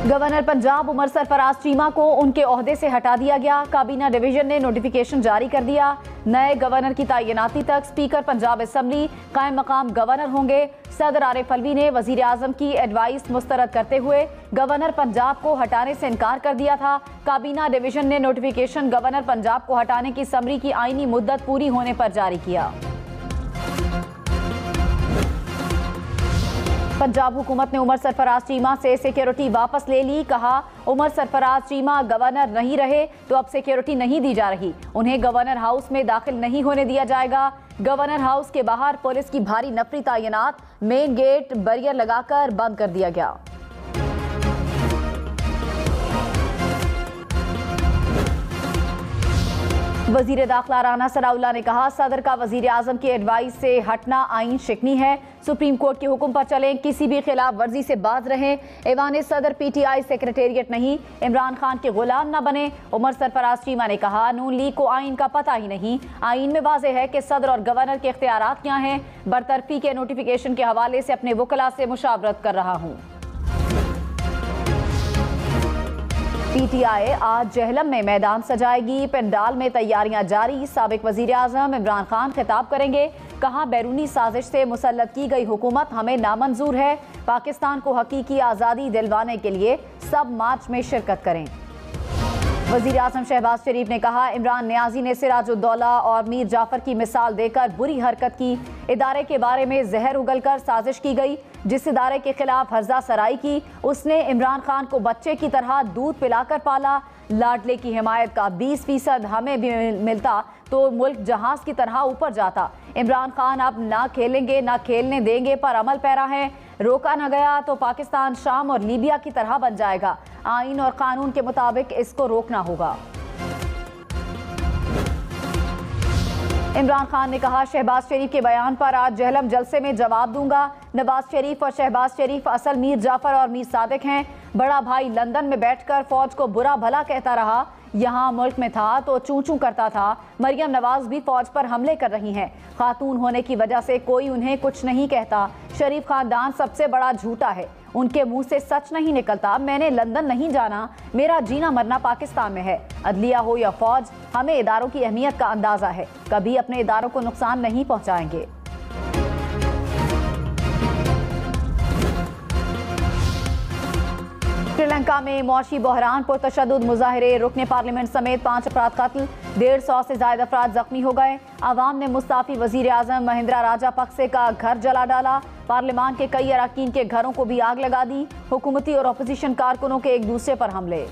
Governor Punjab Umar Sarfaraz Cheema को उनके ओहदे से हटा दिया गया। काबीना डिवीजन ने नोटिफिकेशन जारी कर दिया। नए गवर्नर की तैनाती तक स्पीकर पंजाब असम्बली कायम मकाम गवर्नर होंगे। सदर आरिफ अलवी ने वजीर आजम की एडवाइस मुस्तरद करते हुए गवर्नर पंजाब को हटाने से इनकार कर दिया था। काबीना डिवीजन ने नोटिफिकेशन गवर्नर पंजाब को हटाने की समरी की आईनी मुद्दत पूरी होने पर जारी किया। पंजाब हुकूमत ने उमर सरफराज चीमा से सिक्योरिटी वापस ले ली। कहा, उमर सरफराज चीमा गवर्नर नहीं रहे तो अब सिक्योरिटी नहीं दी जा रही। उन्हें गवर्नर हाउस में दाखिल नहीं होने दिया जाएगा। गवर्नर हाउस के बाहर पुलिस की भारी नफरी तैनात, मेन गेट बैरियर लगाकर बंद कर दिया गया। वजीर दाखिला राना सनाउल्लाह ने कहा, सदर का वजीर आजम की एडवाइस से हटना आइन शिकनी है। सुप्रीम कोर्ट के हुक्म पर चलें, किसी भी खिलाफ वर्जी से बाज रहें। ऐवान सदर पीटीआई सेक्रेटेरिएट नहीं, इमरान खान के गुलाम न बने। उमर सरफराज चीमा ने कहा, नून लीग को आइन का पता ही नहीं। आइन में वाज़ेह है कि सदर और गवर्नर के इख्तियारात क्या हैं। बरतरफी के नोटिफिकेशन के हवाले से अपने वकला से मुशावरत कर रहा हूँ। पीटीआई आज जहलम में मैदान सजाएगी। पंडाल में तैयारियां जारी। साबिक वजीर आजम इमरान खान खिताब करेंगे। कहा, बैरूनी साजिश से मुसल्लत की गई हुकूमत हमें नामंजूर है। पाकिस्तान को हकीकी आज़ादी दिलवाने के लिए सब मार्च में शिरकत करें। वजीर आजम शहबाज शरीफ ने कहा, इमरान नियाजी ने सिराजुद्दौला और मीर जाफर की मिसाल देकर बुरी हरकत की। इदारे के बारे में जहर उगलकर साजिश की गई। जिस इदारे के खिलाफ हर्जा सराई की, उसने इमरान खान को बच्चे की तरह दूध पिलाकर पाला। लाडले की हिमायत का 20% हमें भी मिलता तो मुल्क जहाज की तरह ऊपर जाता। इमरान खान अब ना खेलेंगे ना खेलने देंगे पर अमल पैरा है। रोका न गया तो पाकिस्तान शाम और लीबिया की तरह बन जाएगा। आइन और कानून के मुताबिक इसको रोकना होगा। इमरान खान ने कहा, शहबाज शरीफ के बयान पर आज जहलम जलसे में जवाब दूंगा। नवाज शरीफ और शहबाज शरीफ असल मीर जाफर और मीर सादिक हैं। बड़ा भाई लंदन में बैठकर फौज को बुरा भला कहता रहा, यहाँ मुल्क में था तो चूं चूं करता था। मरियम नवाज भी फौज पर हमले कर रही हैं। खातून होने की वजह से कोई उन्हें कुछ नहीं कहता। शरीफ खानदान सबसे बड़ा झूठा है, उनके मुंह से सच नहीं निकलता। मैंने लंदन नहीं जाना, मेरा जीना मरना पाकिस्तान में है। अदलिया हो या फौज, हमें इदारों की अहमियत का अंदाजा है। कभी अपने इदारों को नुकसान नहीं पहुंचाएंगे। श्रीलंका में मौशी बहरान पर तशद्दुद मुजाहिरे, रुकने पार्लियामेंट समेत 5 अफराद कत्ल, 150 से ज्यादा अफराद जख्मी हो गए। आवाम ने मुस्ताफी वजीर आजम महिंद्रा राजापक्से का घर जला डाला। पार्लियामान के कई अरकान के घरों को भी आग लगा दी। हुकूमती और अपोजिशन कारकुनों के एक दूसरे पर हमले।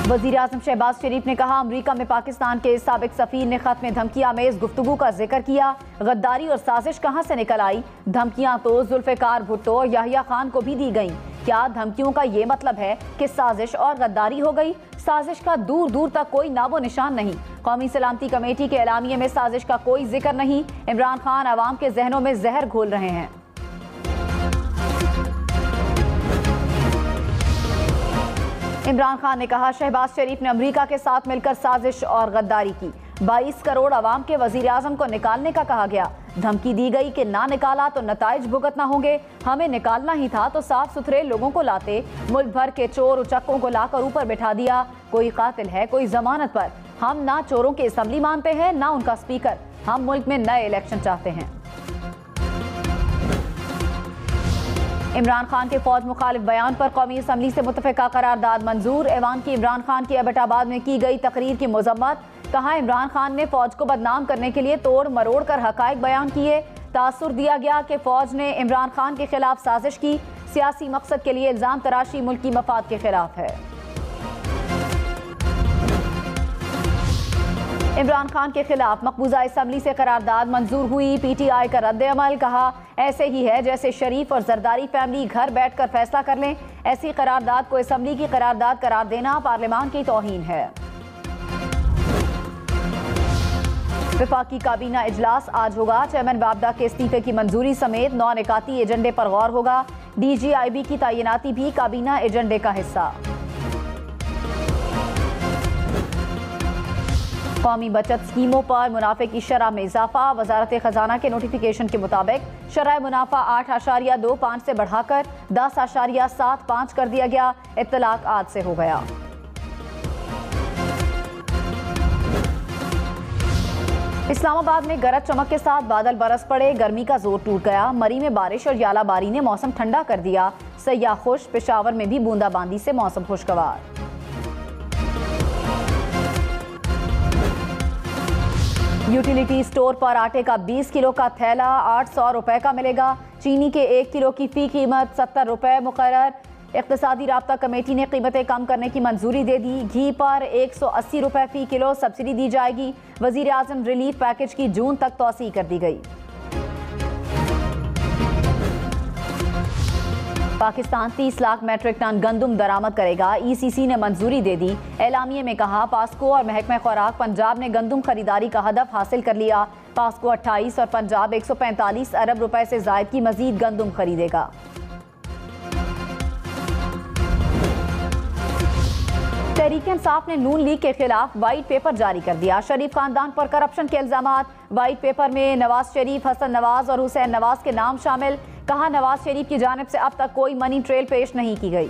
वजीर आजम शहबाज शरीफ ने कहा, अमरीका में पाकिस्तान के साबिक सफीर ने खत में धमकी आमेज गुफ्तगू का जिक्र किया। गद्दारी और साजिश कहां से निकल आई? धमकियां तो जुल्फिकार भुट्टो और याहिया खान को भी दी गई। क्या धमकियों का ये मतलब है कि साजिश और गद्दारी हो गई? साजिश का दूर दूर तक कोई नामो निशान नहीं। कौमी सलामती कमेटी के एलामिये में साजिश का कोई जिक्र नहीं। इमरान खान आवाम के जहनों में जहर घोल रहे हैं। इमरान खान ने कहा, शहबाज शरीफ ने अमेरिका के साथ मिलकर साजिश और गद्दारी की। 22 करोड़ आवाम के वजीर आजम को निकालने का कहा गया। धमकी दी गई कि ना निकाला तो नताइज भुगतना होंगे। हमें निकालना ही था तो साफ सुथरे लोगों को लाते। मुल्क भर के चोर उचक्कों को लाकर ऊपर बैठा दिया। कोई कातिल है, कोई जमानत पर। हम ना चोरों की असम्बली मानते हैं ना उनका स्पीकर। हम मुल्क में नए इलेक्शन चाहते हैं। इमरान खान के फौज मुखालिफ बयान पर कौमी असम्बली से मुतफ़िका करारदाद मंजूर। ऐवान की इमरान खान की एबटाबाद में की गई तकरीर की मजम्मत। कहा, इमरान खान ने फौज को बदनाम करने के लिए तोड़ मरोड़ कर हकायक बयान किए। तासुर दिया गया कि फौज ने इमरान खान के खिलाफ साजिश की। सियासी मकसद के लिए इल्जाम तराशी मुल्की मफाद के खिलाफ है। इमरान खान के खिलाफ मकबूजा असम्बली से करारदाद मंजूर हुई। पीटीआई का रद्द अमल। कहा, ऐसे ही है जैसे शरीफ और जरदारी फैमिली घर बैठकर फैसला कर लें। ऐसी करारदाद को असम्बली की करारदाद करार देना पार्लियामान की तौहीन है। वफाकी काबीना इजलास आज होगा। चेयरमैन बाबदा के इस्तीफे की मंजूरी समेत 9 निकाती एजेंडे पर गौर होगा। DGIB की तैनाती भी काबीना एजेंडे का हिस्सा। कौमी बचत स्कीमों पर मुनाफे की शरह में इजाफा। वजारत खजाना के नोटिफिकेशन के मुताबिक शरह मुनाफा 8.25 से बढ़ाकर 10.75 कर दिया गया। इत्तलाक आज से हो गया। इस्लामाबाद में गरज चमक के साथ बादल बरस पड़े, गर्मी का जोर टूट गया। मरी में बारिश और यालाबारी ने मौसम ठंडा कर दिया। सयाह खुश, पेशावर में भी बूंदाबांदी से मौसम खुशगवार। यूटिलिटी स्टोर पर आटे का 20 किलो का थैला 800 रुपए का मिलेगा। चीनी के 1 किलो की फी कीमत 70 रुपए मुकर्रर। इक़्तिसादी राब्ता कमेटी ने कीमतें कम करने की मंजूरी दे दी। घी पर 180 रुपए फी किलो सब्सिडी दी जाएगी। वज़ीर आज़म रिलीफ पैकेज की जून तक तौसीह कर दी गई। पाकिस्तान 30 लाख मैट्रिक टन गंदम दरामद करेगा। ECC ने मंजूरी दे दी। एलामिये में कहा, पास्को और महकमा खुराक पंजाब ने गंदम खरीदारी का हदफ हासिल कर लिया। पास्को 28 और पंजाब 145 अरब रुपए से जायद की मजीद गंदम खरीदेगा। तहरीक इंसाफ ने नून लीग के खिलाफ वाइट पेपर जारी कर दिया। शरीफ खानदान पर करप्शन के इल्जामात। वाइट पेपर में नवाज शरीफ, हसन नवाज और हुसैन नवाज के नाम शामिल। कहा, नवाज शरीफ की जानिब से अब तक कोई मनी ट्रेल पेश नहीं की गई।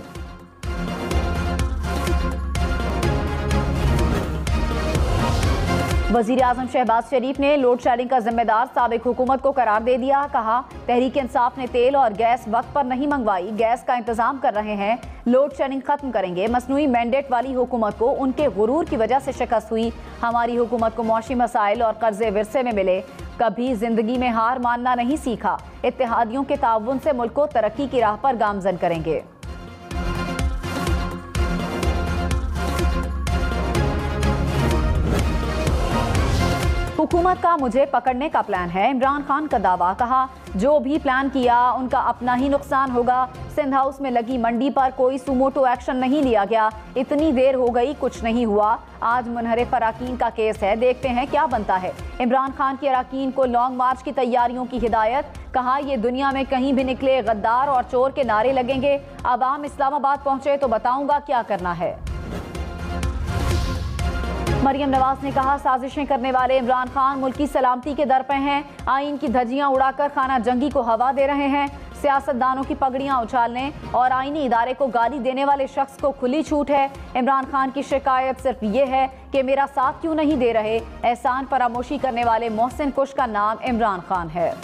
वजीर आजम शहबाज शरीफ ने लोड शेडिंग का जिम्मेदार साबिक हुकूमत को करार दे दिया। कहा, तहरीक इंसाफ ने तेल और गैस वक्त पर नहीं मंगवाई, गैस का इंतजाम कर रहे हैं, लोड शेडिंग खत्म करेंगे। मसनूई मैंडेट वाली हुकूमत को उनके गुरूर की वजह से शिकस्त हुई। हमारी हुकूमत को मौशी मसाइल और कर्जे विरसे में मिले, कभी जिंदगी में हार मानना नहीं सीखा। इत्तेहादियों के ताउन से मुल्क को तरक्की की राह पर गामजन करेंगे। हुकूमत का मुझे पकड़ने का प्लान है, इमरान खान का दावा। कहा, जो भी प्लान किया उनका अपना ही नुकसान होगा। सिंध हाउस में लगी मंडी पर कोई सुमोटो एक्शन नहीं लिया गया। इतनी देर हो गई, कुछ नहीं हुआ। आज मुनहरिफ अराकीन का केस है, देखते हैं क्या बनता है। इमरान खान के अराकीन को लॉन्ग मार्च की तैयारियों की हिदायत। कहा, ये दुनिया में कहीं भी निकले गद्दार और चोर के नारे लगेंगे। अवाम इस्लामाबाद पहुंचे तो बताऊंगा क्या करना है। मरियम नवाज ने कहा, साजिशें करने वाले इमरान खान मुल्क की सलामती के दर पे हैं। आइन की धज्जियां उड़ाकर खाना जंगी को हवा दे रहे हैं। सियासतदानों की पगड़ियां उछालने और आईनी इदारे को गाली देने वाले शख्स को खुली छूट है। इमरान खान की शिकायत सिर्फ ये है कि मेरा साथ क्यों नहीं दे रहे। एहसान फरामोशी करने वाले मोहसिन कुश का नाम इमरान खान है।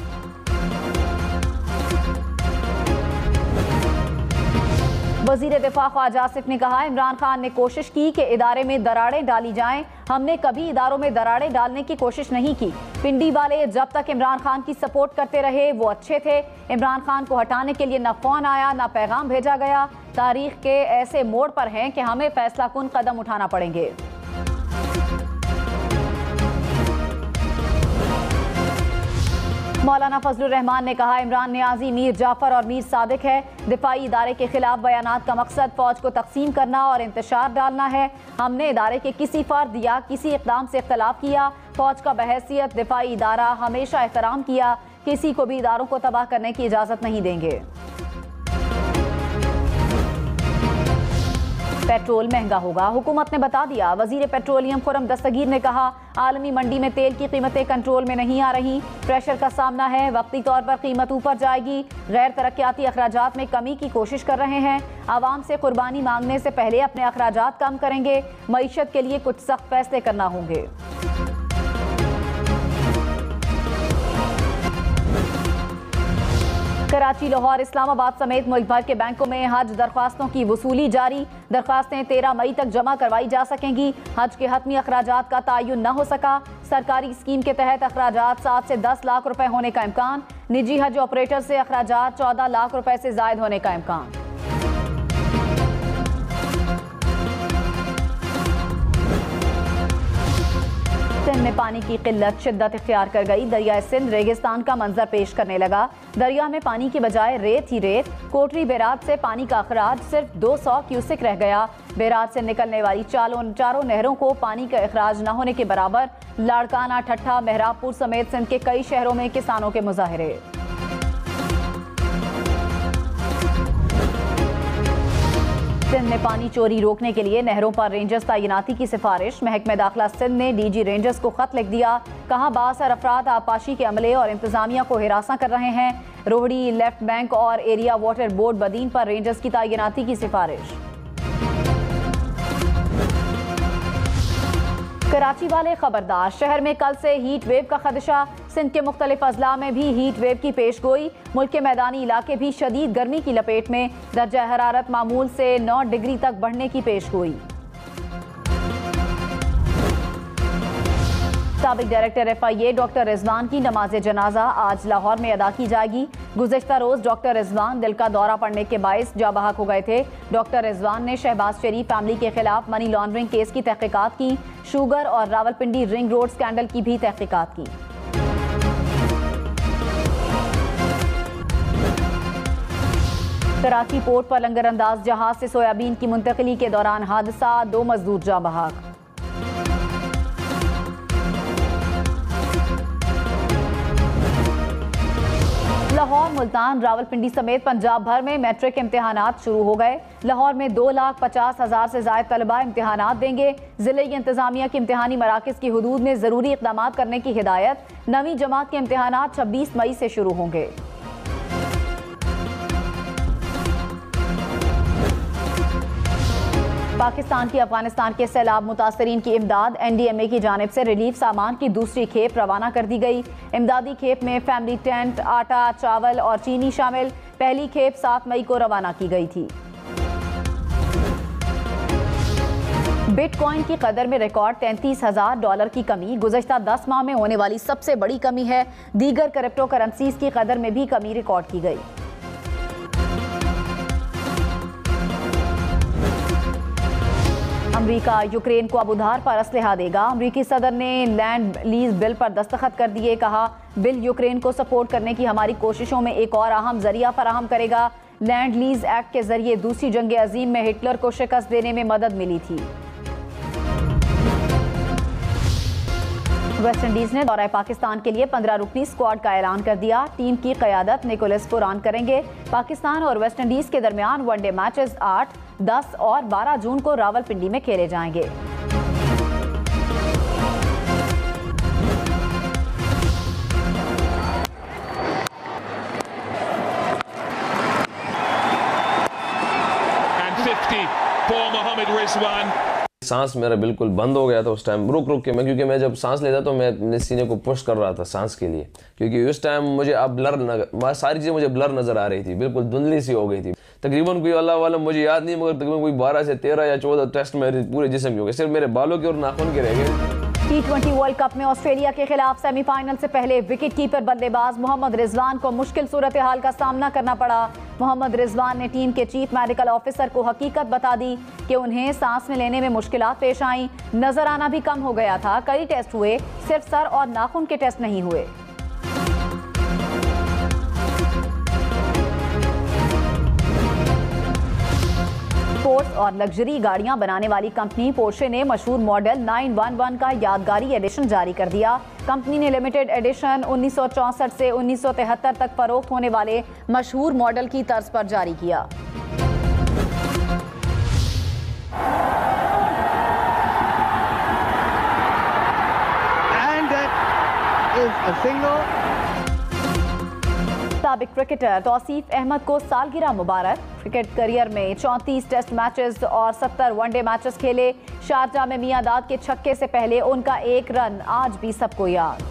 वजीर दिफा ख्वाजा आसिफ ने कहा, इमरान खान ने कोशिश की कि इदारे में दरारें डाली जाएं। हमने कभी इदारों में दरारें डालने की कोशिश नहीं की। पिंडी वाले जब तक इमरान खान की सपोर्ट करते रहे वो अच्छे थे। इमरान खान को हटाने के लिए न फोन आया न पैगाम भेजा गया। तारीख के ऐसे मोड़ पर हैं कि हमें फैसला कुन कदम उठाना पड़ेंगे। मौलाना फजलुर रहमान ने कहा, इमरान नियाजी मीर जाफर और मीर सादिक है। दिफाई इदारे के खिलाफ बयानात का मकसद फौज को तकसीम करना और इंतशार डालना है। हमने इदारे के किसी फर्द या किसी इक़दाम से इख्तलाफ किया। फौज का बहैसियत दिफाई इदारा हमेशा एहतराम किया। किसी को भी इदारों को तबाह करने की इजाज़त नहीं देंगे। पेट्रोल महंगा होगा, हुकूमत ने बता दिया। वजीर पेट्रोलियम खुर्रम दस्तगीर ने कहा, आलमी मंडी में तेल की कीमतें कंट्रोल में नहीं आ रही। प्रेशर का सामना है, वक्ती तौर पर कीमत ऊपर जाएगी। गैर तरक्याती अखराजात में कमी की कोशिश कर रहे हैं। आवाम से कुर्बानी मांगने से पहले अपने अखराजात कम करेंगे। मईशत के लिए कुछ सख्त फैसले करना होंगे। कराची, लाहौर, इस्लामाबाद समेत मुल्क भर के बैंकों में हज दरख्वास्तों की वसूली जारी। दरख्वास्तें 13 मई तक जमा करवाई जा सकेंगी। हज के हतमी अखराजात का तयन न हो सका। सरकारी स्कीम के तहत अखराजात 7 से 10 लाख रुपए होने का इम्कान। निजी हज ऑपरेटर से अखराजात 14 लाख रुपए से जायद होने का इम्कान। सिंध में पानी की किल्लत शिद्दत इख्तियार कर गई। दरिया सिंध रेगिस्तान का मंजर पेश करने लगा। दरिया में पानी की बजाय रेत ही रेत। कोटरी बैराज से पानी का अखराज सिर्फ 200 क्यूसिक रह गया। बैराज से निकलने वाली चारों नहरों को पानी का अखराज न होने के बराबर। लाड़काना, ठट्ठा, मेहराबपुर समेत सिंध के कई शहरों में किसानों के मुजाहरे। सिंध में पानी चोरी रोकने के लिए नहरों पर रेंजर्स तैनाती की सिफारिश। महकमे दाखिला सिंध ने डीजी रेंजर्स को खत लिख दिया। कहा बासर अफराद आबपाशी के अमले और इंतजामिया को हिरासा कर रहे हैं। रोहड़ी, लेफ्ट बैंक और एरिया वाटर बोर्ड बदीन पर रेंजर्स की तैनाती की सिफारिश। कराची वाले खबरदार, शहर में कल से हीट वेव का खदशा। सिंध के मुख्तलिफ अजला में भी हीट वेव की पेशगोई। मुल्क के मैदानी इलाके भी शदीद गर्मी की लपेट में। दर्जा हरारत मामूल से 9 डिग्री तक बढ़ने की पेशगोई। साबिक डायरेक्टर FIA डॉक्टर रिजवान की नमाज जनाजा आज लाहौर में अदा की जाएगी। गुज़िश्ता रोज डॉक्टर रिजवान दिल का दौरा पड़ने के बायस जा बहक हो गए थे। डॉक्टर रिजवान ने शहबाज शरीफ फैमिली के खिलाफ मनी लॉन्ड्रिंग केस की तहकीकात की। शुगर और रावलपिंडी रिंग रोड स्कैंडल की भी तहकीकात की। कराची पोर्ट पर लंगर अंदाज जहाज से सोयाबीन की मुंतकिली के दौरान हादसा, 2 मजदूर जा बहक। लाहौर, मुल्तान, रावलपिंडी समेत पंजाब भर में मैट्रिक इम्तिहानात शुरू हो गए। लाहौर में 2,50,000 से ज्यादा तलबा इम्तिहानात देंगे। जिले की इंतजामिया की इम्तिहानी मराकज की हदूद में जरूरी इकदाम करने की हिदायत। 9वीं जमात के इम्तिहानात 26 मई से शुरू होंगे। पाकिस्तान की अफगानिस्तान के सैलाब मुतासरीन की इमदाद। NDMA की जानिब से रिलीफ सामान की दूसरी खेप रवाना कर दी गई। इमदादी खेप में फैमिली टेंट, आटा, चावल और चीनी शामिल। पहली खेप 7 मई को रवाना की गई थी। बिटकॉइन की कदर में रिकॉर्ड $33,000 की कमी। गुज़श्ता 10 माह में होने वाली सबसे बड़ी कमी है। दीगर क्रिप्टो करेंसीज की कदर में भी कमी रिकॉर्ड की गई। अमेरिका यूक्रेन को अब उधार पर असलहा देगा। अमेरिकी सदर ने लैंड लीज बिल पर दस्तखत कर दिए। कहा बिल यूक्रेन को सपोर्ट करने की हमारी कोशिशों में एक और अहम जरिया फराहम करेगा। लैंड लीज एक्ट के जरिए दूसरी जंग अजीम में हिटलर को शिकस्त देने में मदद मिली थी। वेस्ट इंडीज ने दौरा पाकिस्तान के लिए 15 रुकनी स्क्वाड का ऐलान कर दिया। टीम की क़यादत निकोलस पुरान करेंगे। पाकिस्तान और वेस्ट इंडीज के दरमियान वनडे मैचेस 8, 10 और 12 जून को रावलपिंडी में खेले जाएंगे। And 50 for Mohammed Rizwan. सांस मेरा बिल्कुल बंद हो गया था उस टाइम, रुक रुक के मैं, क्योंकि मैं जब सांस लेता तो मैं अपने सीने को पुश कर रहा था सांस के लिए, क्योंकि उस टाइम मुझे अब ब्लर, सारी चीज़ें मुझे ब्लर नज़र आ रही थी, बिल्कुल धुंधली सी हो गई थी। तकरीबन कोई अल्लाह वाला मुझे याद नहीं, मगर तकरीबन कोई 12 से 13 या 14 टेस्ट मेरे पूरे जिस्म के हो गए, सिर्फ मेरे बालों के और नाखून के रह गए। T20 वर्ल्ड कप में ऑस्ट्रेलिया के खिलाफ सेमीफाइनल से पहले विकेट कीपर बल्लेबाज मोहम्मद रिजवान को मुश्किल सूरत हाल का सामना करना पड़ा। मोहम्मद रिजवान ने टीम के चीफ मेडिकल ऑफिसर को हकीकत बता दी कि उन्हें सांस में लेने में मुश्किलात पेश आईं। नजर आना भी कम हो गया था। कई टेस्ट हुए, सिर्फ सर और नाखून के टेस्ट नहीं हुए। स्पोर्ट्स और लग्जरी गाड़ियां बनाने वाली कंपनी पोर्शे ने मशहूर मॉडल 911 का यादगारी एडिशन जारी कर दिया। कंपनी ने लिमिटेड एडिशन 1964 से 1973 तक फरोख्त होने वाले मशहूर मॉडल की तर्ज पर जारी किया। And that is a single. साबिक क्रिकेटर तौसीफ अहमद को सालगिरह मुबारक। क्रिकेट करियर में 34 टेस्ट मैचेस और 70 वनडे मैचेस खेले। शारजाह में मियां दाद के छक्के से पहले उनका एक रन आज भी सबको याद।